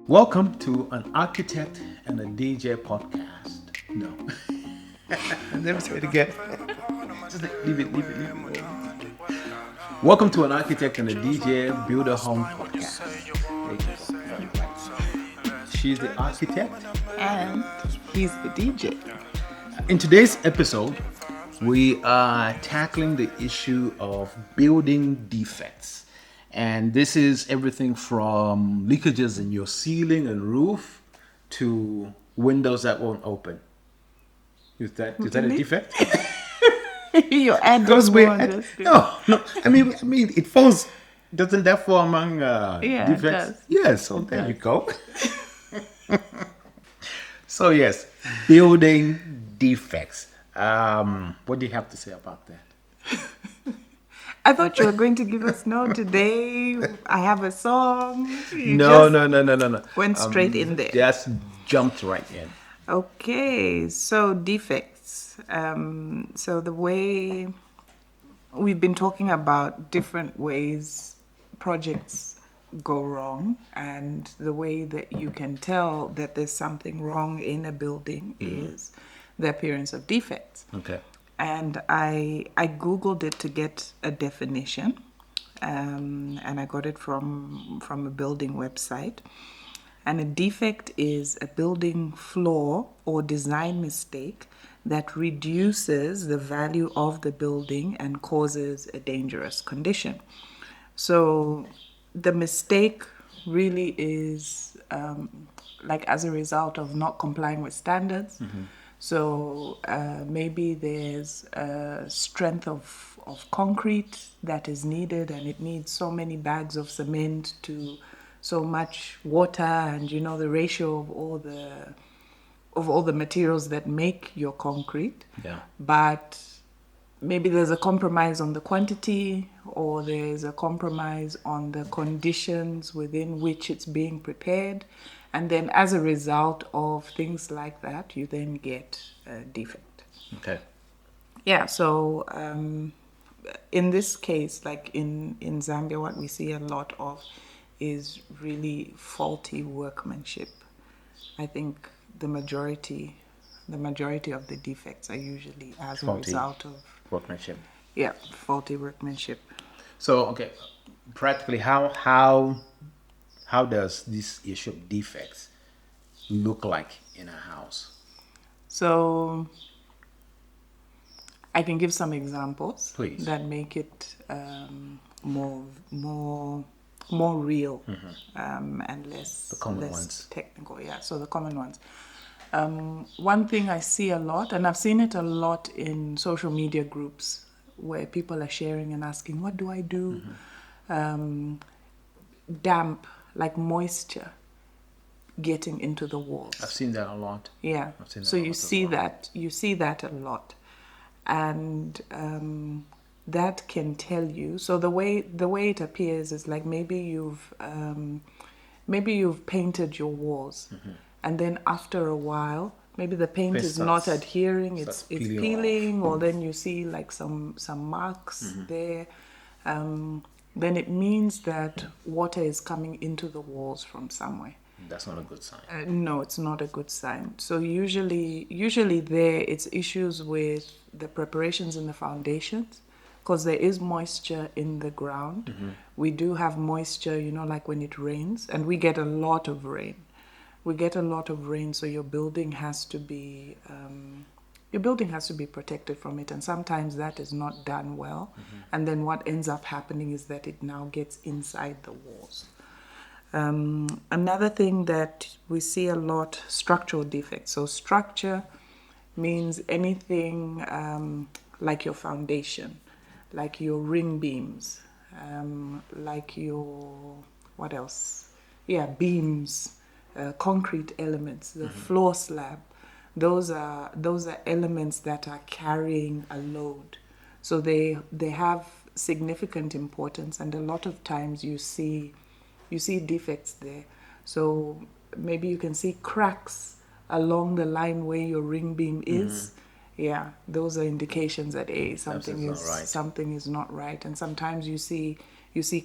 Welcome to an architect and a DJ podcast. No. Never say it again. Just leave it. Welcome to an architect and a DJ builder home podcast. There you go. She's the architect. And he's the DJ. In today's episode, we are tackling the issue of building defects. And this is everything from leakages in your ceiling and roof to windows that won't open. Is that a defect? You're adding Because more on this. no. I mean, it falls. Doesn't that fall among Yeah, defects? it does. Yes. So there you go. So yes, building defects. What do you have to say about that? I thought you were going to give us today. I have a song. No. Went straight in there. Just jumped right in. Okay, so defects. So the way we've been talking about different ways projects go wrong, and the way that you can tell that there's something wrong in a building is the appearance of defects. Okay. And I Googled it to get a definition, and I got it from a building website. And a defect is a building flaw or design mistake that reduces the value of the building and causes a dangerous condition. So the mistake really is like as a result of not complying with standards. So maybe there's a strength of concrete that is needed, and it needs so many bags of cement to so much water, and the ratio of all the materials that make your concrete. Yeah. But maybe there's a compromise on the quantity, or there's a compromise on the conditions within which it's being prepared. And then as a result of things like that, you then get a defect. Okay. Yeah, so in this case, like in Zambia, what we see a lot of is really faulty workmanship. I think the majority of the defects are usually as Faulty a result of workmanship. Yeah, faulty workmanship. So okay, practically, how does this issue of defects look like in a house? So I can give some examples, Please, that make it more real, and less ones. technical. Yeah, so the common ones. One thing I see a lot, and I've seen it a lot in social media groups where people are sharing and asking, what do I do? Damp, like moisture getting into the walls. I've seen that a lot. Yeah. I've seen that So a you lot see as well. you see that a lot, and that can tell you. So the way it appears is like maybe you've painted your walls, and then after a while, maybe the paint Paint is not starts- adhering. It's starts peeling peeling, or then you see like some marks there. Then it means that water is coming into the walls from somewhere. That's not a good sign. No, it's not a good sign. So usually there it's issues with the preparations in the foundations, because there is moisture in the ground. We do have moisture, like when it rains, and we get a lot of rain. So your building has to be protected from it, and sometimes that is not done well. And then what ends up happening is that it now gets inside the walls. Another thing that we see a lot, structural defects. So structure means anything like your foundation, like your ring beams, like your, what else? Yeah, beams, concrete elements, the floor slab. Those are elements that are carrying a load. So they have significant importance, and a lot of times you see defects there. So maybe you can see cracks along the line where your ring beam is. Yeah, those are indications that something is not right. And sometimes you see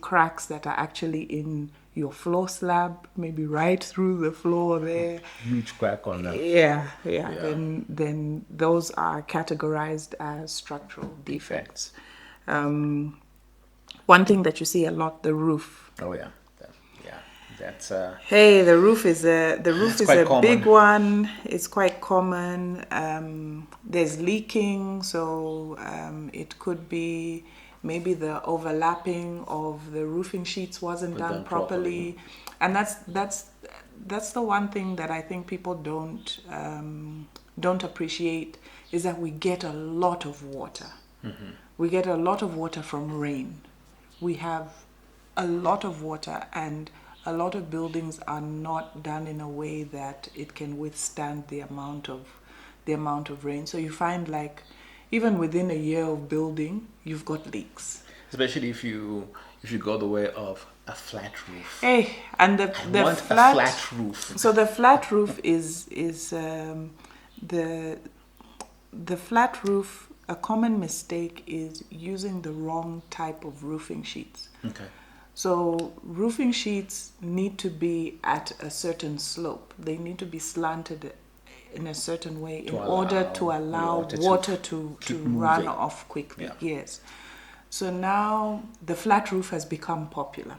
cracks that are actually in your floor slab, maybe right through the floor there. Huge crack on that. Yeah. Yeah. Then those are categorized as structural defects. One thing that you see a lot, the roof. Oh yeah, that's Hey, the roof is a quite common. big one. It's quite common. There's leaking, so it could be maybe the overlapping of the roofing sheets wasn't done properly, and that's the one thing that I think people don't appreciate, is that we get a lot of water. We get a lot of water from rain. We have a lot of water, and a lot of buildings are not done in a way that it can withstand the amount of rain. So you find, like, even within a year of building, you've got leaks. Especially if you go the way of a flat roof. Hey, and the a flat roof. So the flat roof is the flat roof. A common mistake is using the wrong type of roofing sheets. Okay. So roofing sheets need to be at a certain slope. They need to be slanted in a certain way in order to allow water to run off quickly. Yeah. Yes. So now the flat roof has become popular.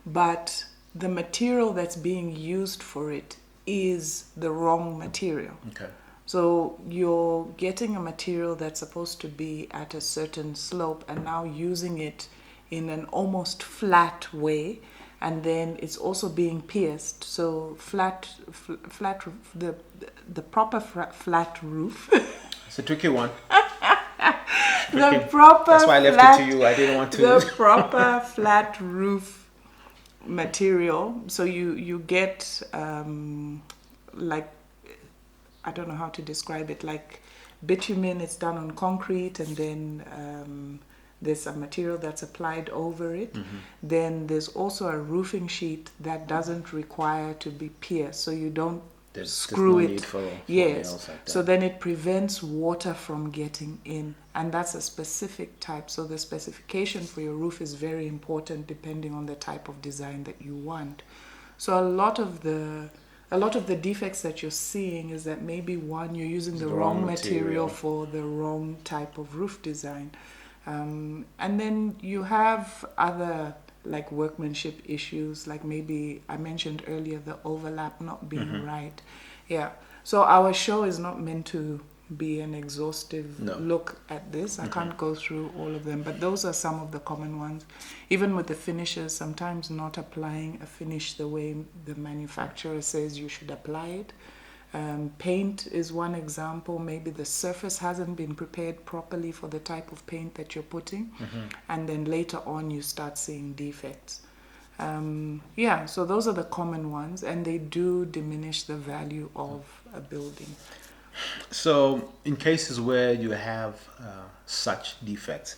But the material that's being used for it is the wrong material. Okay. So you're getting a material that's supposed to be at a certain slope and now using it in an almost flat way, and then it's also being pierced. So flat the proper flat roof. It's a tricky one. The proper That's why I left it to you. I didn't want to. The proper flat roof material. So you get like, I don't know how to describe it, like bitumen. It's done on concrete, and then there's a material that's applied over it. Then there's also a roofing sheet that doesn't require to be pierced, so you don't screw it. Yes. So then it prevents water from getting in, and that's a specific type. So the specification for your roof is very important depending on the type of design that you want. So a lot of the defects that you're seeing is that maybe one, you're using the wrong material for the wrong type of roof design. And then you have other, like, workmanship issues, like maybe I mentioned earlier the overlap not being right. Yeah. So our show is not meant to be an exhaustive look at this. I can't go through all of them, but those are some of the common ones. Even with the finishes, sometimes not applying a finish the way the manufacturer says you should apply it. Paint is one example. Maybe the surface hasn't been prepared properly for the type of paint that you're putting, and then later on you start seeing defects. So those are the common ones, and they do diminish the value of a building. So in cases where you have such defects,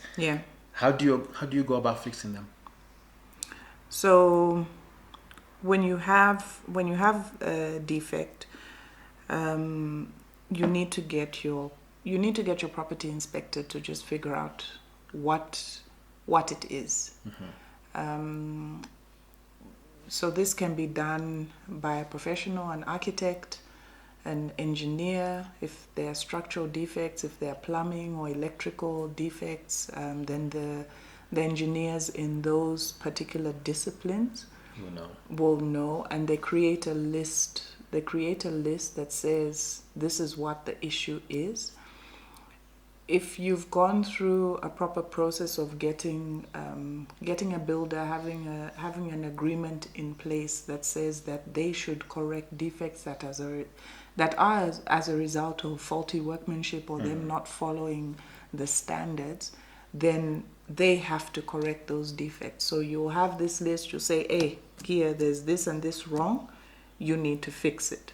how do you go about fixing them? So when you have a defect, you need to get your property inspected to just figure out what it is. So this can be done by a professional, an architect, an engineer. If there are structural defects, if there are plumbing or electrical defects, then the engineers in those particular disciplines will know, and they create a list. They create a list that says this is what the issue is. If you've gone through a proper process of getting a builder, having an agreement in place that says that they should correct defects that are as a result of faulty workmanship or them not following the standards, then they have to correct those defects. So you'll have this list. You say, hey, here, there's this and this wrong. You need to fix it.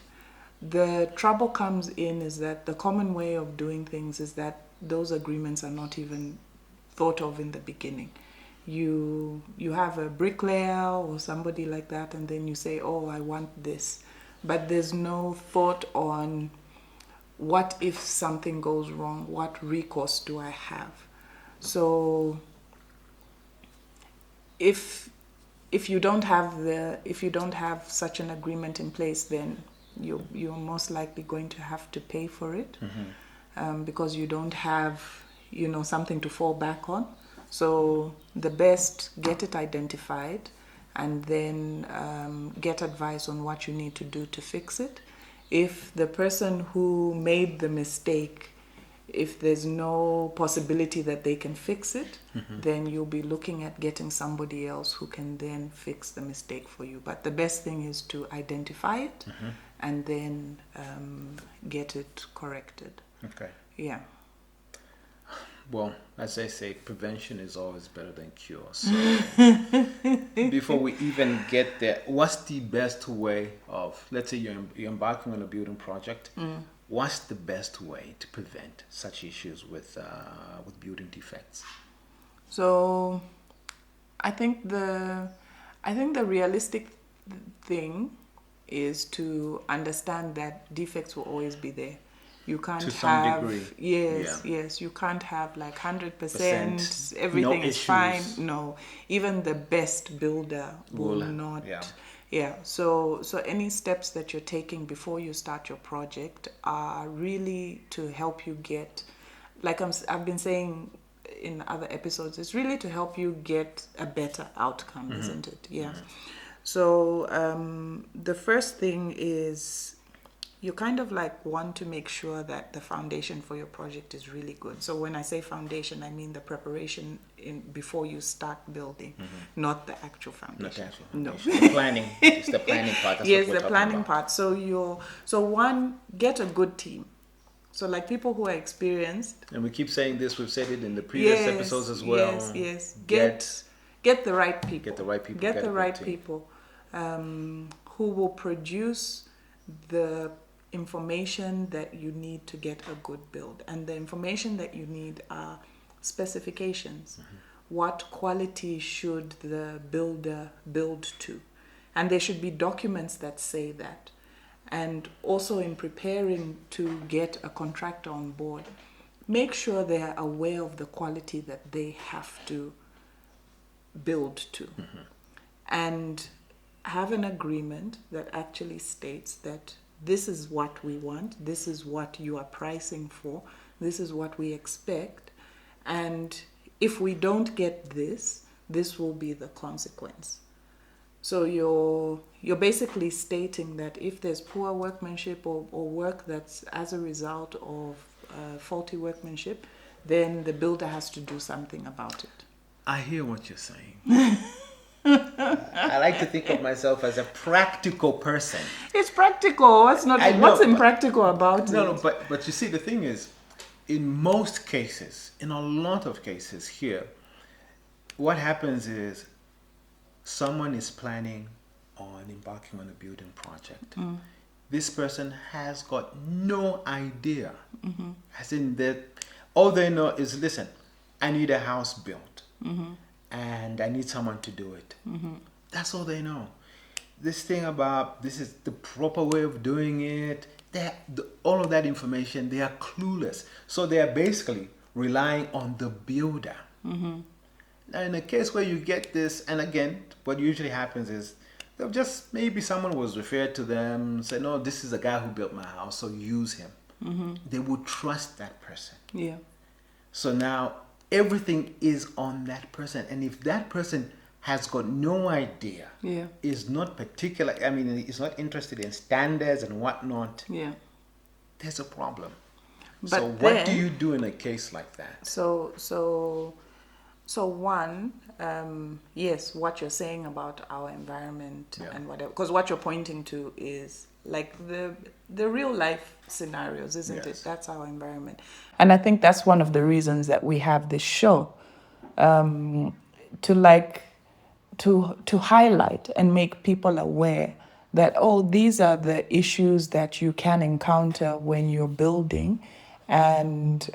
The trouble comes in is that the common way of doing things is that those agreements are not even thought of in the beginning. You have a bricklayer or somebody like that, and then you say, oh, I want this. But there's no thought on what if something goes wrong, what recourse do I have? So if if you don't have such an agreement in place, then you're most likely going to have to pay for it, because you don't have something to fall back on. So the best, get it identified, and then get advice on what you need to do to fix it. If the person who made the mistake, if there's no possibility that they can fix it, then you'll be looking at getting somebody else who can then fix the mistake for you. But the best thing is to identify it and then get it corrected. Okay. Yeah. Well, as I say, prevention is always better than cure. So before we even get there, what's the best way of, let's say you're embarking on a building project, what's the best way to prevent such issues with building defects? So I think the realistic thing is to understand that defects will always be there. You can't to some have degree. Yes, you can't have like 100% everything no is fine. issues. No, even the best builder will not. So any steps that you're taking before you start your project are really to help you get, like I've been saying in other episodes, it's really to help you get a better outcome, isn't it? Yeah. So the first thing is, you kind of like want to make sure that the foundation for your project is really good. So when I say foundation, I mean the preparation before you start building, not the actual foundation. No. The planning. It's the planning part. That's yes, what we're the planning about. part. So one, get a good team. So like people who are experienced. And we keep saying this. We've said it in the previous episodes as well. Yes. Get the right people. Get the right people. Get the right people who will produce the information that you need to get a good build. And the information that you need are specifications. What quality should the builder build to? And there should be documents that say that. And also in preparing to get a contractor on board, make sure they are aware of the quality that they have to build to. And have an agreement that actually states that this is what we want, this is what you are pricing for, this is what we expect, and if we don't get this, this will be the consequence. So you're basically stating that if there's poor workmanship or work that's as a result of faulty workmanship, then the builder has to do something about it. I hear what you're saying. I like to think of myself as a practical person. It's practical. What's impractical about it? No, but you see, the thing is, in most cases, in a lot of cases here, what happens is someone is planning on embarking on a building project. This person has got no idea. As in that, all they know is, listen, I need a house built. And I need someone to do it. That's all they know. This thing about this is the proper way of doing it, all of that information, they are clueless. So they are basically relying on the builder. Now in a case where you get this, and again, what usually happens is they'll just, maybe someone was referred to them, say, no, this is a guy who built my house, so use him. They would trust that person. Yeah. So now everything is on that person, and if that person has got no idea, is not particular, is not interested in standards and whatnot, there's a problem. But so what do you do in a case like that? So one, yes, what you're saying about our environment and whatever, because what you're pointing to is like the real life scenarios, isn't it? That's our environment. And I think that's one of the reasons that we have this show, to highlight and make people aware that, these are the issues that you can encounter when you're building, and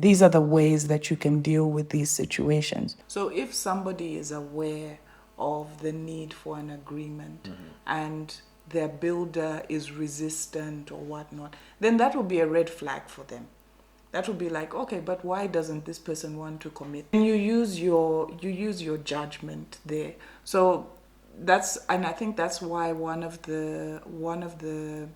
these are the ways that you can deal with these situations. So if somebody is aware of the need for an agreement and their builder is resistant or whatnot, then that will be a red flag for them. That will be like, okay, but why doesn't this person want to commit? And you use your judgment there. So I think that's why one of the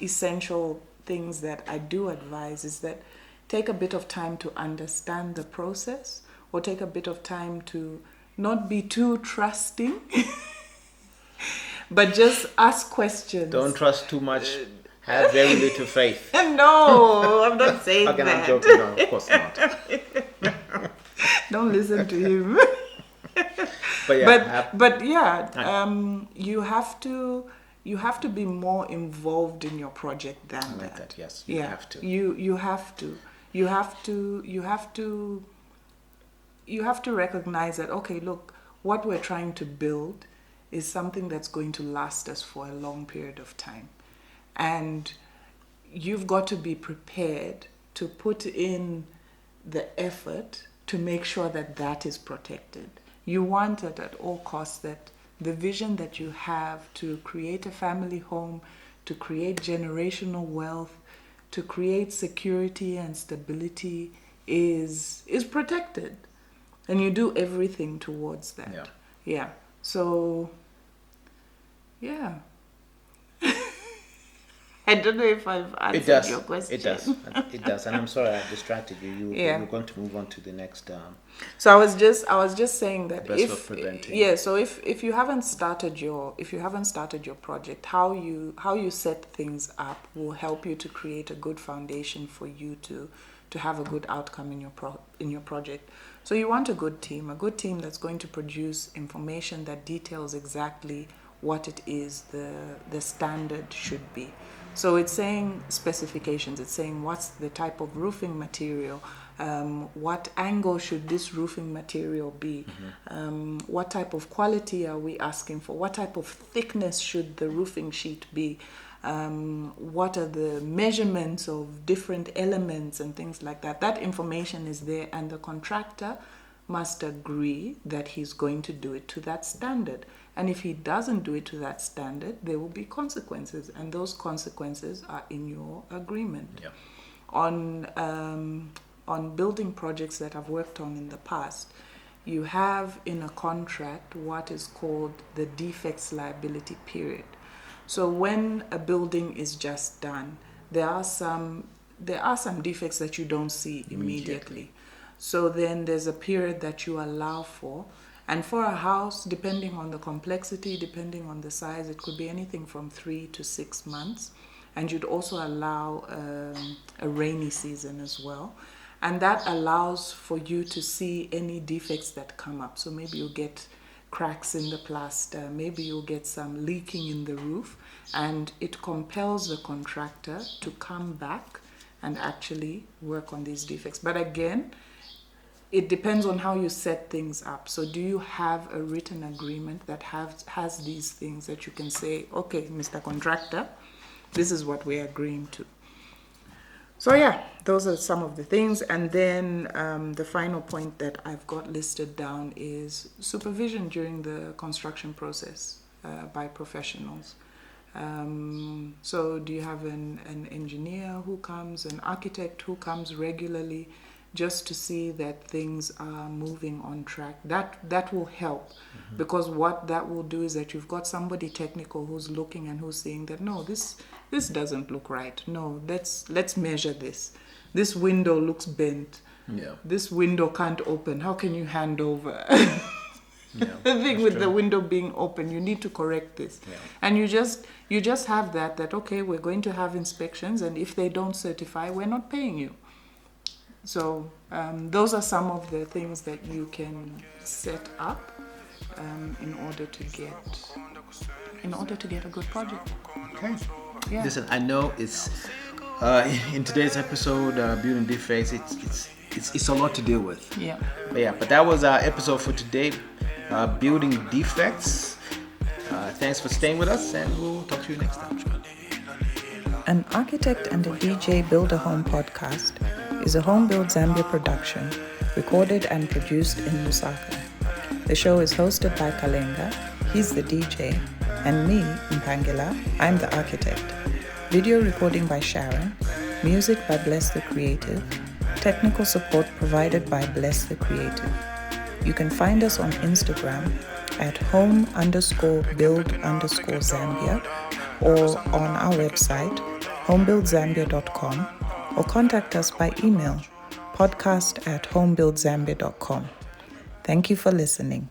essential things that I do advise is that take a bit of time to understand the process, or take a bit of time to not be too trusting, but just ask questions. Don't trust too much. Have very little faith. No, I'm not saying Again, that. I'm joking. No, of course not. Don't listen to him. But you have to be more involved in your project than I like that. Yes, you have to. You have to recognize that, okay, look, what we're trying to build is something that's going to last us for a long period of time. And you've got to be prepared to put in the effort to make sure that that is protected. You want it at all costs that the vision that you have to create a family home, to create generational wealth, to create security and stability is protected. And you do everything towards that. Yeah. So, yeah. I don't know if I've answered your question. It does. And I'm sorry I distracted you. You're going to move on to the next. So I was just saying that so if you haven't started your project, how you set things up will help you to create a good foundation for you to have a good outcome in your project. So you want a good team that's going to produce information that details exactly what it is the standard should be. So it's saying specifications, it's saying what's the type of roofing material, what angle should this roofing material be, what type of quality are we asking for, what type of thickness should the roofing sheet be, what are the measurements of different elements and things like that. That information is there, and the contractor must agree that he's going to do it to that standard. And if he doesn't do it to that standard, there will be consequences, and those consequences are in your agreement. Yeah. On building projects that I've worked on in the past, you have in a contract what is called the defects liability period. So when a building is just done, there are some defects that you don't see immediately. So then there's a period that you allow for. And for a house, depending on the complexity, depending on the size, it could be anything from 3 to 6 months. And you'd also allow a rainy season as well. And that allows for you to see any defects that come up. So maybe you'll get cracks in the plaster, maybe you'll get some leaking in the roof, and it compels the contractor to come back and actually work on these defects. But again, it depends on how you set things up. So do you have a written agreement that has these things that you can say, okay, Mr. Contractor, this is what we're agreeing to. So yeah, those are some of the things. And then the final point that I've got listed down is supervision during the construction process by professionals. So do you have an engineer who comes, an architect who comes regularly just to see that things are moving on track? That will help, because what that will do is that you've got somebody technical who's looking and who's saying that, no, this doesn't look right. No, let's measure this. This window looks bent. Yeah. This window can't open. How can you hand over? The thing with the window being open, you need to correct this. Yeah. And you just have that okay, we're going to have inspections, and if they don't certify, we're not paying you. So those are some of the things that you can set up in order to get a good project. Okay. Yeah. Listen, I know it's in today's episode, building defects. It's a lot to deal with. Yeah. But that was our episode for today, building defects. Thanks for staying with us, and we'll talk to you next time. An Architect and a DJ Build a Home podcast is a Home Build Zambia production, recorded and produced in Lusaka. The show is hosted by Kalenga, he's the DJ, and me, Mphangela, I'm the architect. Video recording by Sharon, music by Bless the Creative, technical support provided by Bless the Creative. You can find us on Instagram at home_build_Zambia or on our website, homebuildzambia.com, or contact us by email, podcast@homebuildzambia.com. Thank you for listening.